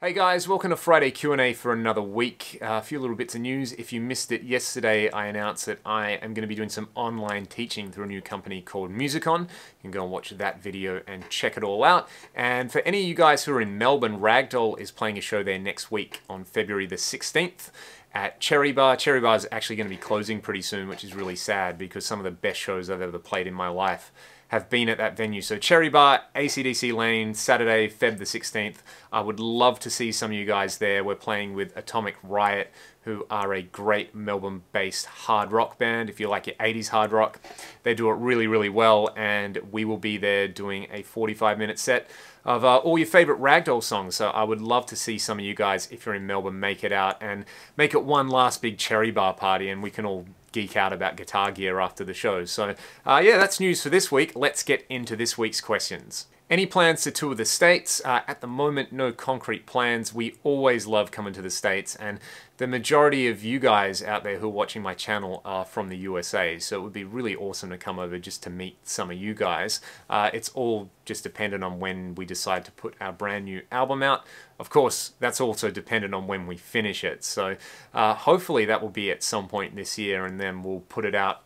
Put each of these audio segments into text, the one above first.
Hey guys, welcome to Friday Q&A for another week. A few little bits of news. If you missed it yesterday, I announced that I am going to be doing some online teaching through a new company called Musicon. You can go and watch that video and check it all out. And for any of you guys who are in Melbourne, Ragdoll is playing a show there next week on February the 16th at Cherry Bar. Cherry Bar is actually going to be closing pretty soon, which is really sad because some of the best shows I've ever played in my life have been at that venue. So Cherry Bar, AC/DC Lane, Saturday, Feb the 16th. I would love to see some of you guys there. We're playing with Atomic Riot, who are a great Melbourne-based hard rock band. If you like your 80s hard rock, they do it really, really well, and we will be there doing a 45-minute set of all your favorite Ragdoll songs. So I would love to see some of you guys, if you're in Melbourne, make it out and make it one last big Cherry Bar party, and we can all geek out about guitar gear after the show. So yeah, that's news for this week. Let's get into this week's questions. Any plans to tour the States? At the moment, no concrete plans. We always love coming to the States, and the majority of you guys out there who are watching my channel are from the USA, so it would be really awesome to come over just to meet some of you guys. It's all just dependent on when we decide to put our brand new album out. Of course, that's also dependent on when we finish it, so hopefully that will be at some point this year, and then we'll put it out.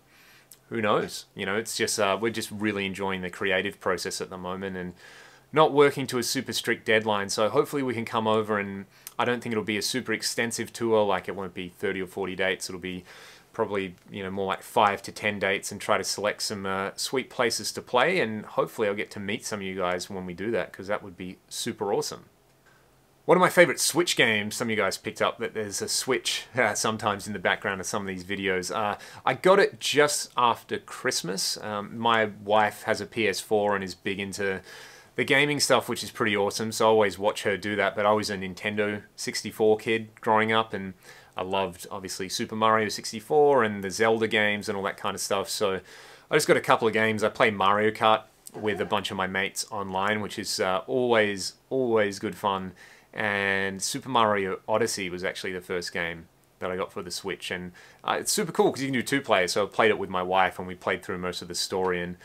Who knows? You know, it's just we're just really enjoying the creative process at the moment and not working to a super strict deadline. So hopefully we can come over, and I don't think it'll be a super extensive tour. Like, it won't be 30 or 40 dates. It'll be probably, you know, more like 5 to 10 dates, and try to select some sweet places to play. And hopefully I'll get to meet some of you guys when we do that, because that would be super awesome. One of my favorite Switch games, some of you guys picked up that there's a Switch sometimes in the background of some of these videos. I got it just after Christmas. My wife has a PS4 and is big into the gaming stuff, which is pretty awesome, so I always watch her do that. But I was a Nintendo 64 kid growing up, and I loved, obviously, Super Mario 64 and the Zelda games and all that kind of stuff. So I just got a couple of games. I play Mario Kart with a bunch of my mates online, which is always good fun. And Super Mario Odyssey was actually the first game that I got for the Switch, and it's super cool because you can do 2 players. So I played it with my wife, and we played through most of the story. And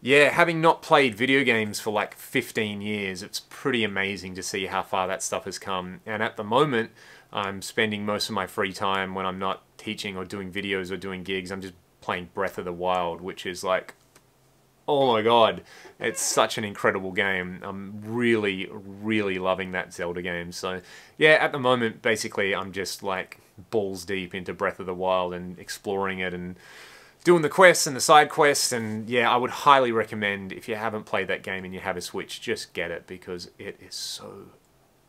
yeah, having not played video games for like 15 years, it's pretty amazing to see how far that stuff has come. And at the moment, I'm spending most of my free time, when I'm not teaching or doing videos or doing gigs, I'm just playing Breath of the Wild, which is like, oh my god, it's such an incredible game. I'm really, really loving that Zelda game. So yeah, at the moment, basically, I'm just like balls deep into Breath of the Wild and exploring it and doing the quests and the side quests. And yeah, I would highly recommend, if you haven't played that game and you have a Switch, just get it, because it is so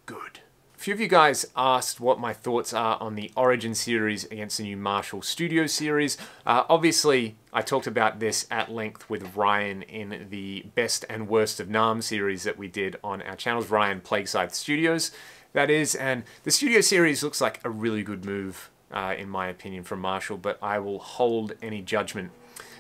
good. A few of you guys asked what my thoughts are on the Origin series against the new Marshall Studio series. Obviously, I talked about this at length with Ryan in the Best and Worst of NAMM series that we did on our channels, Ryan Plaguescythe Studios, that is. And the Studio series looks like a really good move, in my opinion, from Marshall, but I will hold any judgment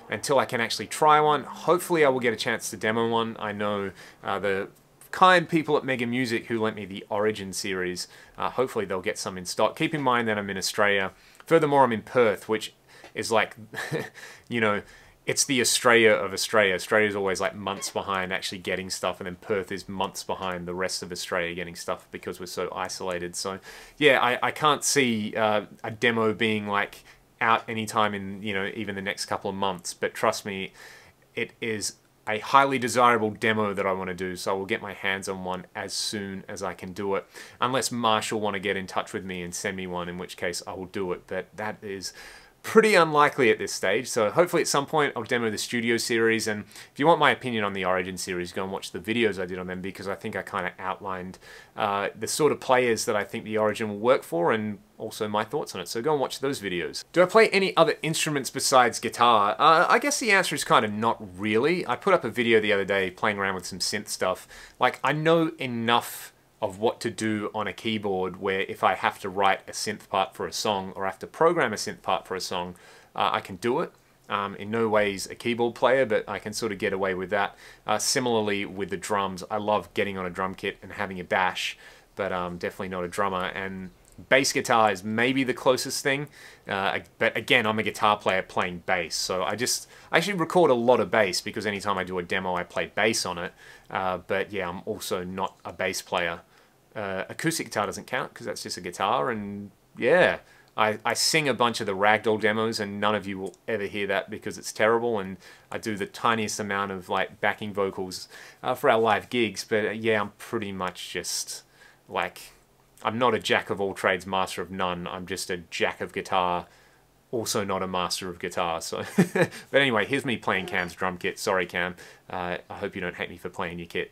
until I can actually try one. Hopefully I will get a chance to demo one. I know the kind people at Mega Music who lent me the Origin series. Hopefully they'll get some in stock. Keep in mind that I'm in Australia. Furthermore, I'm in Perth, which is like, you know, it's the Australia of Australia. Australia's always like months behind actually getting stuff, and then Perth is months behind the rest of Australia getting stuff because we're so isolated. So yeah, I can't see a demo being like out anytime in, you know, even the next couple of months. But trust me, it is a highly desirable demo that I want to do, so I will get my hands on one as soon as I can do it. Unless Marshall want to get in touch with me and send me one, in which case I will do it, but that is pretty unlikely at this stage. So hopefully at some point I'll demo the Studio series, and if you want my opinion on the Origin series, go and watch the videos I did on them, because I think I kind of outlined the sort of players that I think the Origin will work for, and also my thoughts on it. So go and watch those videos. Do I play any other instruments besides guitar? I guess the answer is kind of not really. I put up a video the other day playing around with some synth stuff. Like, I know enough of what to do on a keyboard where if I have to write a synth part for a song, or have to program a synth part for a song, I can do it. In no ways a keyboard player, but I can sort of get away with that. Similarly with the drums, I love getting on a drum kit and having a bash, but definitely not a drummer. And bass guitar is maybe the closest thing, but again, I'm a guitar player playing bass, so I actually record a lot of bass, because anytime I do a demo I play bass on it, but yeah, I'm also not a bass player. acoustic guitar doesn't count because that's just a guitar, and yeah. I sing a bunch of the Ragdoll demos, and none of you will ever hear that because it's terrible, and I do the tiniest amount of like backing vocals for our live gigs, but yeah, I'm pretty much just like, I'm not a jack of all trades, master of none. I'm just a jack of guitar, also not a master of guitar. So, but anyway, here's me playing Cam's drum kit. Sorry, Cam. I hope you don't hate me for playing your kit.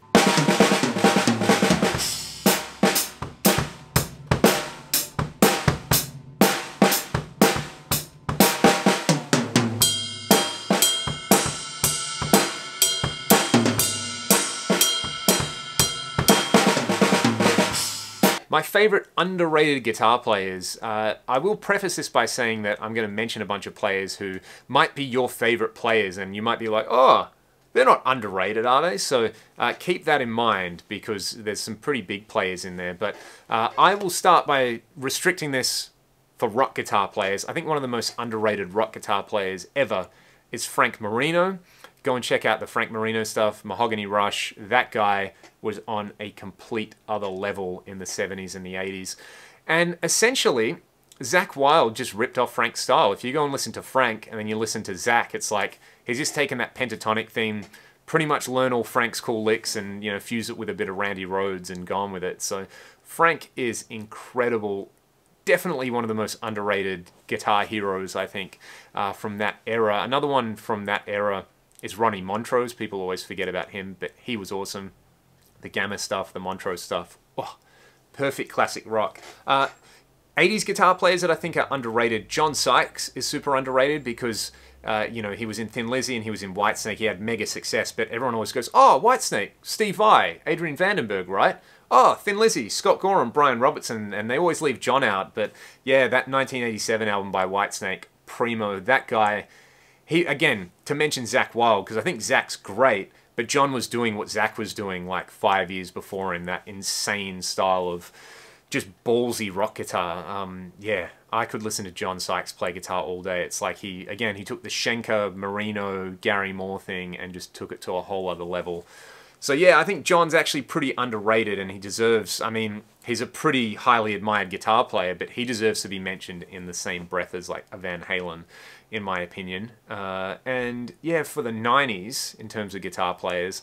My favorite underrated guitar players, I will preface this by saying that I'm going to mention a bunch of players who might be your favorite players, and you might be like, oh, they're not underrated, are they? So keep that in mind, because there's some pretty big players in there. But I will start by restricting this for rock guitar players. I think one of the most underrated rock guitar players ever is Frank Marino. Go and check out the Frank Marino stuff, Mahogany Rush. That guy was on a complete other level in the 70s and the 80s. And essentially, Zakk Wylde just ripped off Frank's style. If you go and listen to Frank and then you listen to Zakk, it's like he's just taken that pentatonic theme, pretty much learn all Frank's cool licks and, you know, fuse it with a bit of Randy Rhoads and gone with it. So Frank is incredible. Definitely one of the most underrated guitar heroes, I think, from that era. Another one from that era is Ronnie Montrose. People always forget about him, but he was awesome. The Gamma stuff, the Montrose stuff. Oh, perfect classic rock. 80s guitar players that I think are underrated. John Sykes is super underrated because, you know, he was in Thin Lizzy and he was in Whitesnake. He had mega success, but everyone always goes, oh, Whitesnake, Steve Vai, Adrian Vandenberg, right? Oh, Thin Lizzy, Scott Gorham, Brian Robertson, and they always leave John out. But yeah, that 1987 album by Whitesnake, primo, that guy. He, again, to mention Zakk Wylde, because I think Zakk's great, but John was doing what Zakk was doing like 5 years before in that insane style of just ballsy rock guitar. Yeah, I could listen to John Sykes play guitar all day. It's like he took the Schenker, Marino, Gary Moore thing and just took it to a whole other level. So yeah, I think John's actually pretty underrated, and he deserves, I mean, he's a pretty highly admired guitar player, but he deserves to be mentioned in the same breath as like a Van Halen, in my opinion. And yeah, for the 90s, in terms of guitar players,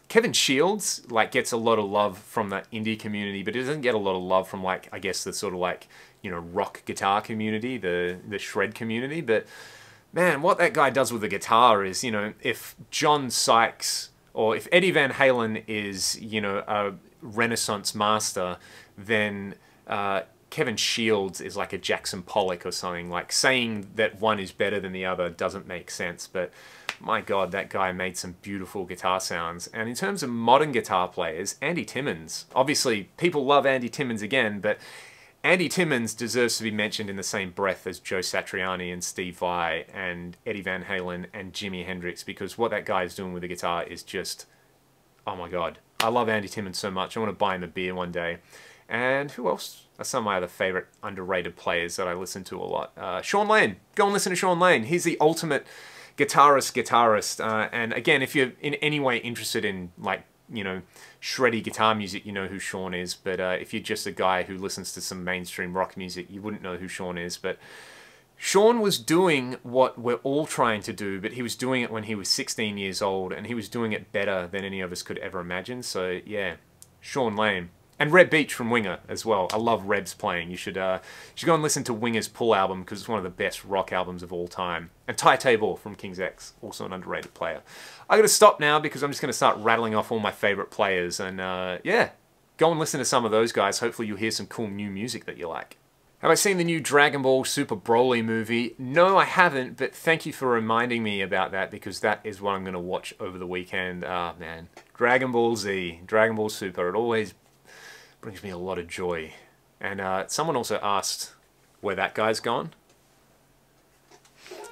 Kevin Shields like gets a lot of love from the indie community, but he doesn't get a lot of love from like, I guess, the sort of like, you know, rock guitar community, the shred community. But man, what that guy does with the guitar is, you know, if John Sykes or if Eddie Van Halen is, you know, a Renaissance master, then Kevin Shields is like a Jackson Pollock or something. Like, saying that one is better than the other doesn't make sense, but my God, that guy made some beautiful guitar sounds. And in terms of modern guitar players, Andy Timmons. Obviously, people love Andy Timmons again, but Andy Timmons deserves to be mentioned in the same breath as Joe Satriani and Steve Vai and Eddie Van Halen and Jimi Hendrix, because what that guy is doing with the guitar is just, oh my God. I love Andy Timmons so much. I want to buy him a beer one day. And who else are some of my other favorite underrated players that I listen to a lot? Sean Lane. Go and listen to Sean Lane. He's the ultimate guitarist. And again, if you're in any way interested in, like, you know, shreddy guitar music, you know who Sean is. But if you're just a guy who listens to some mainstream rock music, you wouldn't know who Sean is. But Sean was doing what we're all trying to do, but he was doing it when he was 16 years old, and he was doing it better than any of us could ever imagine. So yeah, Sean Lane. And Reb Beach from Winger as well. I love Reb's playing. You should go and listen to Winger's Pull album, because it's one of the best rock albums of all time. And Ty Tabor from King's X, also an underrated player. I got to stop now because I'm just going to start rattling off all my favorite players. And yeah, go and listen to some of those guys. Hopefully you'll hear some cool new music that you like. Have I seen the new Dragon Ball Super Broly movie? No, I haven't, but thank you for reminding me about that, because that is what I'm going to watch over the weekend. Ah, man. Dragon Ball Z, Dragon Ball Super, it always brings me a lot of joy. And someone also asked where that guy's gone.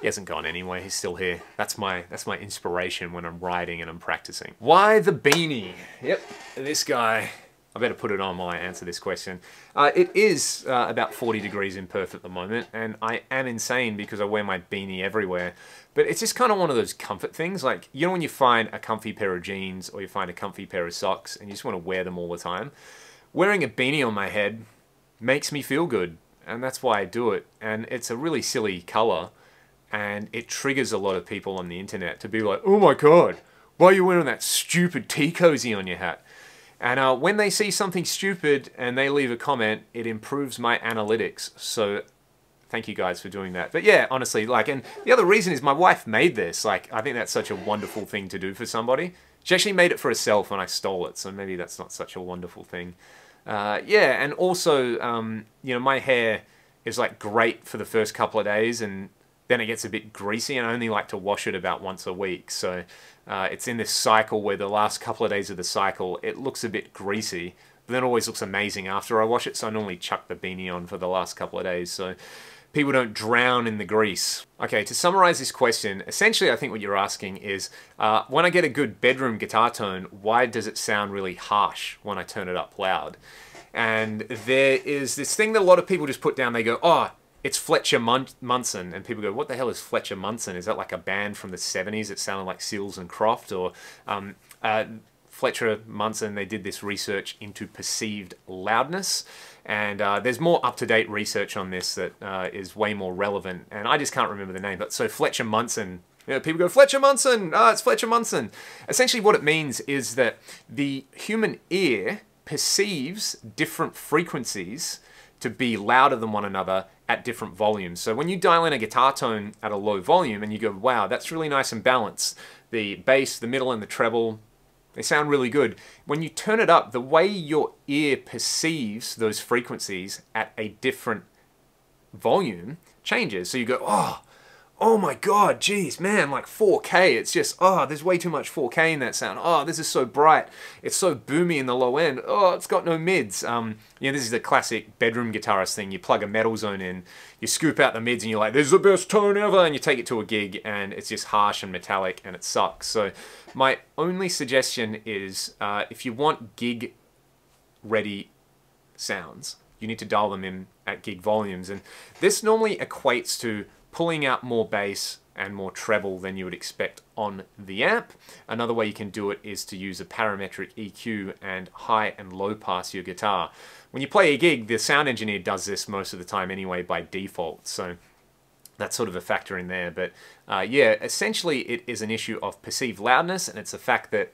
He hasn't gone anywhere, he's still here. That's my inspiration when I'm riding and I'm practicing. Why the beanie? Yep, this guy. I better put it on while I answer this question. It is about 40 degrees in Perth at the moment, and I am insane because I wear my beanie everywhere. But it's just kind of one of those comfort things. Like, you know when you find a comfy pair of jeans or you find a comfy pair of socks and you just want to wear them all the time? wearing a beanie on my head makes me feel good, and that's why I do it. And it's a really silly color, and it triggers a lot of people on the internet to be like, oh my god, why are you wearing that stupid tea cozy on your hat? And when they see something stupid and they leave a comment, it improves my analytics. So thank you guys for doing that. But yeah, honestly, like, and the other reason is my wife made this. Like, I think that's such a wonderful thing to do for somebody. She actually made it for herself and I stole it, so maybe that's not such a wonderful thing. Yeah, and also, you know, my hair is like great for the first couple of days, and then it gets a bit greasy, and I only like to wash it about once a week. So it's in this cycle where the last couple of days of the cycle, it looks a bit greasy, but then it always looks amazing after I wash it, so I normally chuck the beanie on for the last couple of days, so people don't drown in the grease. Okay, to summarize this question, essentially I think what you're asking is, when I get a good bedroom guitar tone, why does it sound really harsh when I turn it up loud? And there is this thing that a lot of people just put down, they go, oh, it's Fletcher Munson, and people go, what the hell is Fletcher Munson? Is that like a band from the 70s that sounded like Seals and Croft? Or Fletcher Munson, they did this research into perceived loudness, and there's more up-to-date research on this that is way more relevant, and I just can't remember the name. But so Fletcher Munson, you know, people go, Fletcher Munson, it's Fletcher Munson. Essentially what it means is that the human ear perceives different frequencies to be louder than one another at different volumes. So when you dial in a guitar tone at a low volume and you go, wow, that's really nice and balanced, the bass, the middle, and the treble, they sound really good. When you turn it up, the way your ear perceives those frequencies at a different volume changes. So you go, oh my god, geez, man, like 4K, it's just, there's way too much 4K in that sound. Oh, this is so bright. It's so boomy in the low end. Oh, it's got no mids. You know, this is the classic bedroom guitarist thing. You plug a metal zone in, you scoop out the mids, and you're like, this is the best tone ever, and you take it to a gig, and it's just harsh and metallic, and it sucks. So my only suggestion is, if you want gig-ready sounds, you need to dial them in at gig volumes, and this normally equates to pulling out more bass and more treble than you would expect on the amp. Another way you can do it is to use a parametric EQ and high and low pass your guitar. When you play a gig, the sound engineer does this most of the time anyway by default, so that's sort of a factor in there. But yeah, essentially it is an issue of perceived loudness, and it's the fact that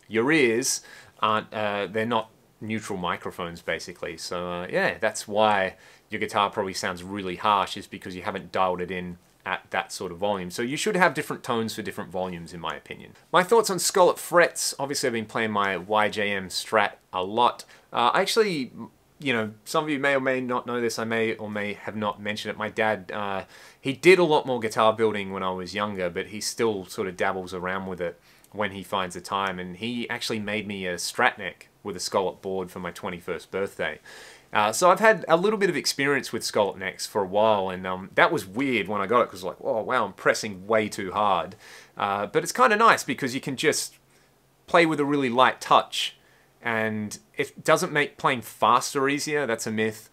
your ears aren't, they're not neutral microphones basically. So yeah, that's why your guitar probably sounds really harsh, is because you haven't dialed it in at that sort of volume. So you should have different tones for different volumes, in my opinion. My thoughts on Skullet Frets. Obviously I've been playing my YJM Strat a lot. Actually, you know, some of you may or may not know this, I may or may have not mentioned it. My dad, he did a lot more guitar building when I was younger, but he still sort of dabbles around with it when he finds the time, and he actually made me a Strat neck with a Skullet board for my 21st birthday. So I've had a little bit of experience with Skullet necks for a while, and that was weird when I got it, because like, oh wow, I'm pressing way too hard. But it's kind of nice because you can just play with a really light touch, and it doesn't make playing faster easier, that's a myth.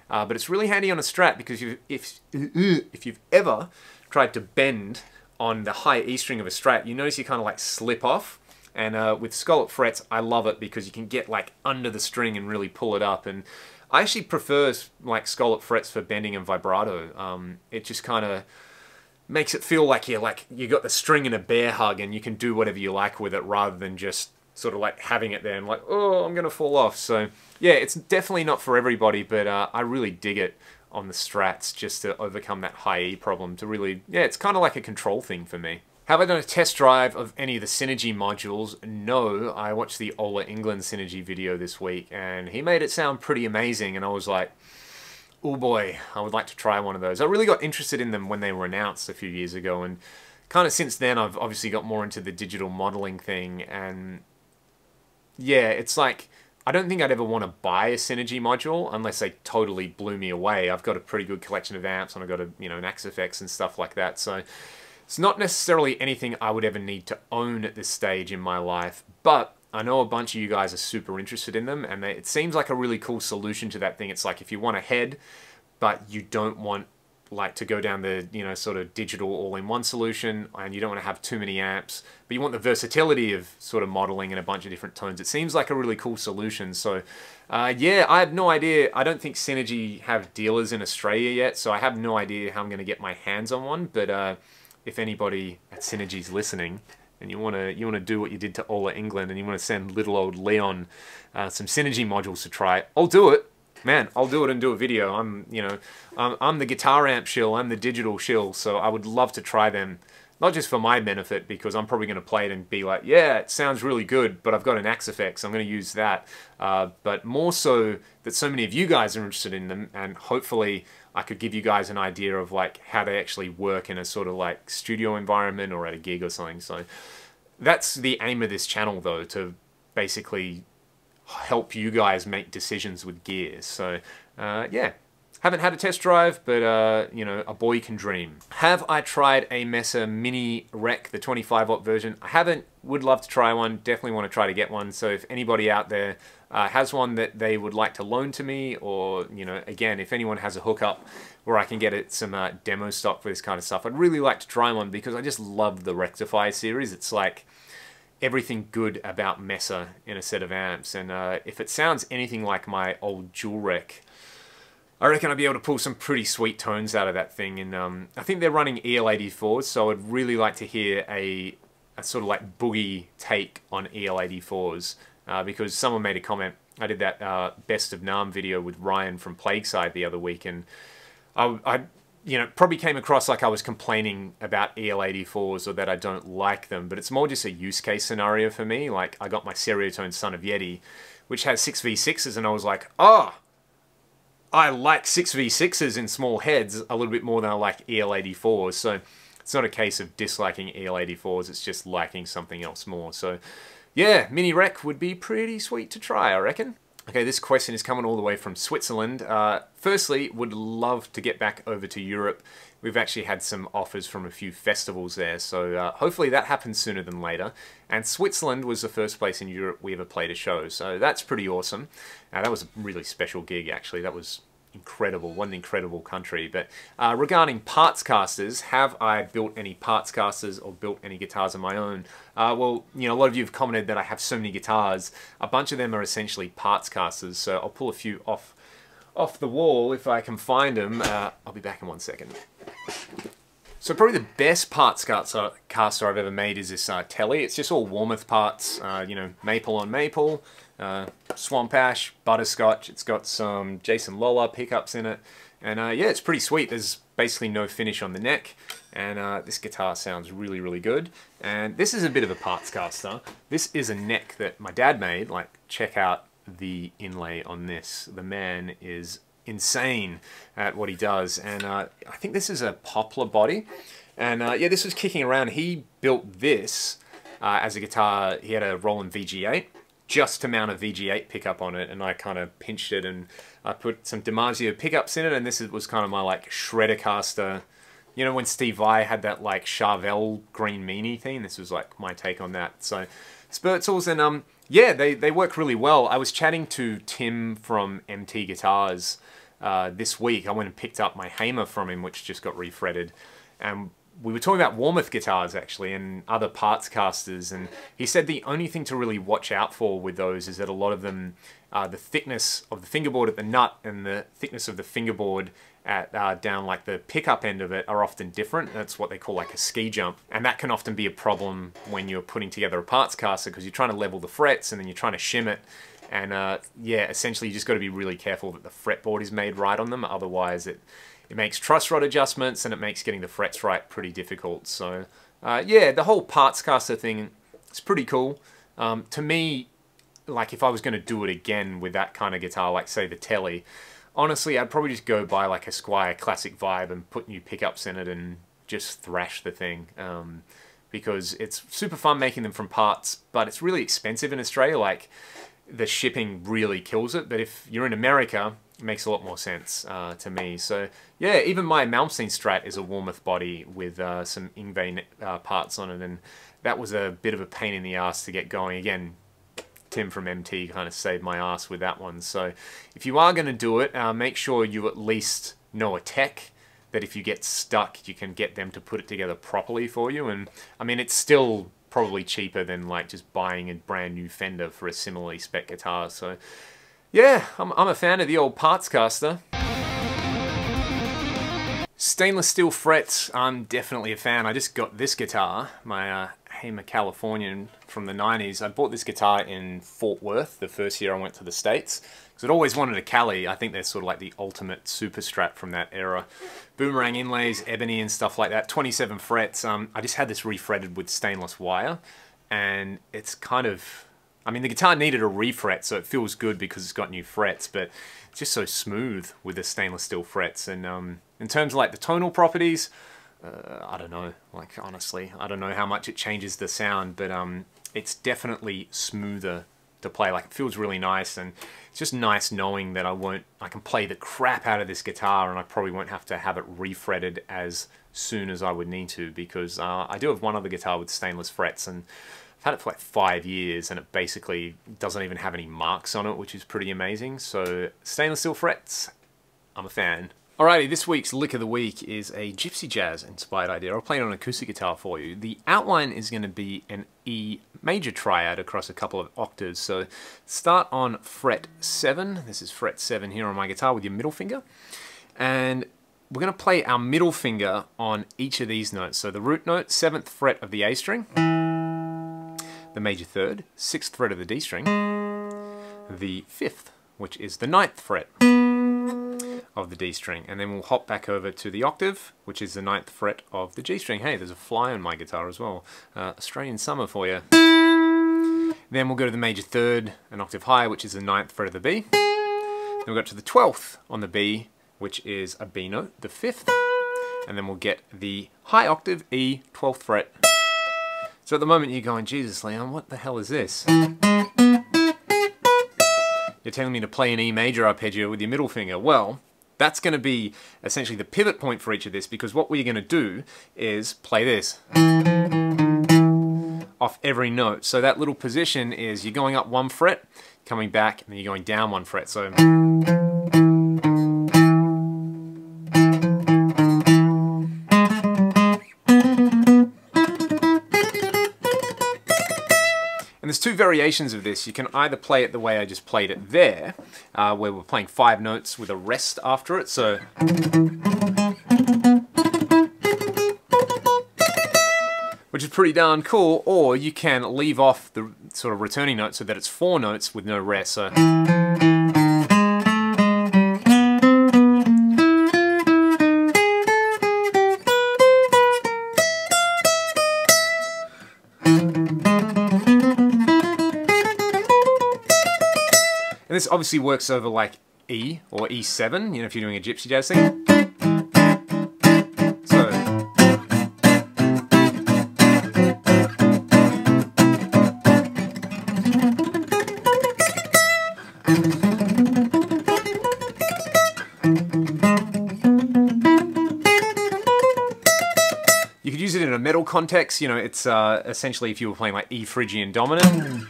But it's really handy on a Strat, because if you've ever tried to bend on the high E string of a Strat, you notice you kind of like slip off. And with Skullet Frets, I love it because you can get like under the string and really pull it up. And I actually prefer like Skullet Frets for bending and vibrato. It just kind of makes it feel like you got the string in a bear hug, and you can do whatever you like with it, rather than just sort of like having it there and like, oh, I'm gonna fall off. So yeah, it's definitely not for everybody, but I really dig it on the Strats, just to overcome that high E problem. To really, yeah, it's kind of like a control thing for me. Have I done a test drive of any of the Synergy modules? No, I watched the Ola England Synergy video this week, and he made it sound pretty amazing, and I was like, oh boy, I would like to try one of those. I really got interested in them when they were announced a few years ago, and kind of since then I've obviously got more into the digital modeling thing, and yeah, it's like, I don't think I'd ever want to buy a Synergy module unless they totally blew me away. I've got a pretty good collection of amps, and I've got an Axe FX and stuff like that, so it's not necessarily anything I would ever need to own at this stage in my life, but I know a bunch of you guys are super interested in them, and it seems like a really cool solution to that thing. It's like if you want a head, but you don't want like to go down the, you know, sort of digital all-in-one solution, and you don't want to have too many amps, but you want the versatility of sort of modeling in a bunch of different tones. It seems like a really cool solution. So yeah, I have no idea. I don't think Synergy have dealers in Australia yet, so I have no idea how I'm going to get my hands on one. But if anybody at Synergy's listening, and you want to do what you did to Ola England, and you want to send little old Leon some Synergy modules to try, I'll do it. Man, I'll do it and do a video. I'm the guitar amp shill, I'm the digital shill, so I would love to try them. Not just for my benefit, because I'm probably going to play it and be like, yeah, it sounds really good, but I've got an Axe effect, so I'm going to use that. But more so that so many of you guys are interested in them, and hopefully I could give you guys an idea of like how they actually work in a sort of like studio environment or at a gig or something. So that's the aim of this channel, though, to basically help you guys make decisions with gear. So yeah, haven't had a test drive, but you know, a boy can dream. Have I tried a Mesa MiniReck, the 25-watt version? I haven't. Would love to try one. Definitely want to try to get one. So if anybody out there has one that they would like to loan to me, or, you know, again, if anyone has a hookup where I can get it some demo stock for this kind of stuff, I'd really like to try one, because I just love the Rectifier series. It's like everything good about Mesa in a set of amps, and if it sounds anything like my old Dual Rec, I reckon I'd be able to pull some pretty sweet tones out of that thing. And I think they're running EL84s, so I'd really like to hear a sort of like boogie take on EL84s, because someone made a comment. I did that Best of NARM video with Ryan from Plagueside the other week, and I you know, probably came across like I was complaining about EL84s or that I don't like them, but it's more just a use case scenario for me. Like, I got my Stereotone Son of Yeti, which has 6v6s, and I was like, oh, I like 6v6s in small heads a little bit more than I like EL84s. So it's not a case of disliking EL84s, it's just liking something else more. So yeah, MiniReck would be pretty sweet to try, I reckon. Okay, this question is coming all the way from Switzerland. Firstly, would love to get back over to Europe. We've actually had some offers from a few festivals there, so hopefully that happens sooner than later. And Switzerland was the first place in Europe we ever played a show, so that's pretty awesome. That was a really special gig, actually. That was incredible. What an incredible country. But regarding parts casters, have I built any parts casters or built any guitars of my own? Well, you know, a lot of you have commented that I have so many guitars. A bunch of them are essentially parts casters, so I'll pull a few off the wall if I can find them. I'll be back in 1 second. So probably the best parts caster I've ever made is this Telly. It's just all Warmouth parts, you know, maple on maple, swamp ash, butterscotch. It's got some Jason Lola pickups in it, and yeah, it's pretty sweet. There's basically no finish on the neck, and this guitar sounds really, really good. And this is a bit of a parts caster. This is a neck that my dad made. Like, check out the inlay on this. The man is insane at what he does, and I think this is a poplar body, and yeah, this was kicking around. He built this as a guitar. He had a Roland VG8 just to mount a VG8 pickup on it, and I kind of pinched it and I put some DiMarzio pickups in it, and this was kind of my like shredder caster. You know, when Steve Vai had that like Charvel green meanie thing, this was like my take on that. So Spurtzels, and yeah, they work really well. I was chatting to Tim from MT Guitars this week. I went and picked up my Hamer from him, which just got refretted, and we were talking about Warmouth guitars actually and other parts casters, and he said the only thing to really watch out for with those is that a lot of them, the thickness of the fingerboard at the nut and the thickness of the fingerboard at down like the pickup end of it are often different. That's what they call like a ski jump, and that can often be a problem when you're putting together a parts caster, because you're trying to level the frets and then you're trying to shim it, and yeah, essentially you just got to be really careful that the fretboard is made right on them, otherwise it makes truss rod adjustments and it makes getting the frets right pretty difficult. So yeah, the whole parts caster thing is pretty cool. To me, like if I was going to do it again with that kind of guitar, like say the Telly, honestly, I'd probably just go buy like a Squier Classic Vibe and put new pickups in it and just thrash the thing. Because it's super fun making them from parts, but it's really expensive in Australia. Like, the shipping really kills it, but if you're in America, it makes a lot more sense to me. So yeah, even my Malmsteen Strat is a Warmouth body with some Ingve parts on it, and that was a bit of a pain in the ass to get going. Again, Tim from MT kind of saved my ass with that one. So if you are going to do it, make sure you at least know a tech that if you get stuck, you can get them to put it together properly for you. And I mean, it's still probably cheaper than like just buying a brand new Fender for a similarly spec guitar. So yeah, I'm a fan of the old parts caster. Stainless steel frets, I'm definitely a fan. I just got this guitar, my Hamer Californian from the 90s. I bought this guitar in Fort Worth the first year I went to the States, because I'd always wanted a Cali. I think they're sort of like the ultimate super strat from that era. Boomerang inlays, ebony and stuff like that, 27 frets. I just had this refretted with stainless wire, and it's kind of, I mean, the guitar needed a refret, so it feels good because it's got new frets, but it's just so smooth with the stainless steel frets. And in terms of like the tonal properties, I don't know, like honestly, I don't know how much it changes the sound, but it's definitely smoother to play. Like, it feels really nice, and it's just nice knowing that I can play the crap out of this guitar, and I probably won't have to have it refretted as soon as I would need to, because I do have one other guitar with stainless frets, and I've had it for like 5 years, and it basically doesn't even have any marks on it, which is pretty amazing. So stainless steel frets, I'm a fan. Alrighty, this week's lick of the week is a gypsy jazz inspired idea. I'll play it on acoustic guitar for you. The outline is going to be an E major triad across a couple of octaves. So start on fret 7. This is fret 7 here on my guitar with your middle finger. And we're going to play our middle finger on each of these notes. So the root note, 7th fret of the A string, the major 3rd, 6th fret of the D string, the 5th, which is the 9th fret of the D string, and then we'll hop back over to the octave, which is the 9th fret of the G string. Hey, there's a fly on my guitar as well. Australian summer for you. Then we'll go to the major 3rd, an octave higher, which is the 9th fret of the B. Then we'll go to the 12th on the B, which is a B note, the 5th. And then we'll get the high octave E, 12th fret. So at the moment you're going, Jesus, Leon, what the hell is this? You're telling me to play an E major arpeggio with your middle finger. Well, that's going to be essentially the pivot point for each of this, because what we're going to do is play this off every note. So that little position is you're going up 1 fret, coming back, and then you're going down 1 fret. So and there's 2 variations of this. You can either play it the way I just played it there, where we're playing 5 notes with a rest after it, so which is pretty darn cool, or you can leave off the sort of returning note so that it's 4 notes with no rest. So and this obviously works over like E or E7, you know, if you're doing a gypsy jazz thing. So you could use it in a metal context, you know, it's essentially if you were playing like E Phrygian dominant.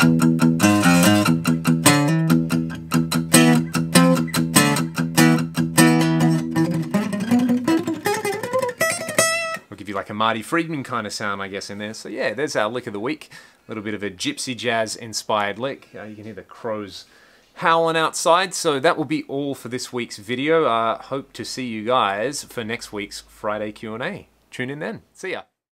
Like a Marty Friedman kind of sound, I guess, in there. So yeah, there's our lick of the week. A little bit of a gypsy jazz inspired lick. You can hear the crows howling outside. So that will be all for this week's video. Hope to see you guys for next week's Friday Q&A. Tune in then. See ya.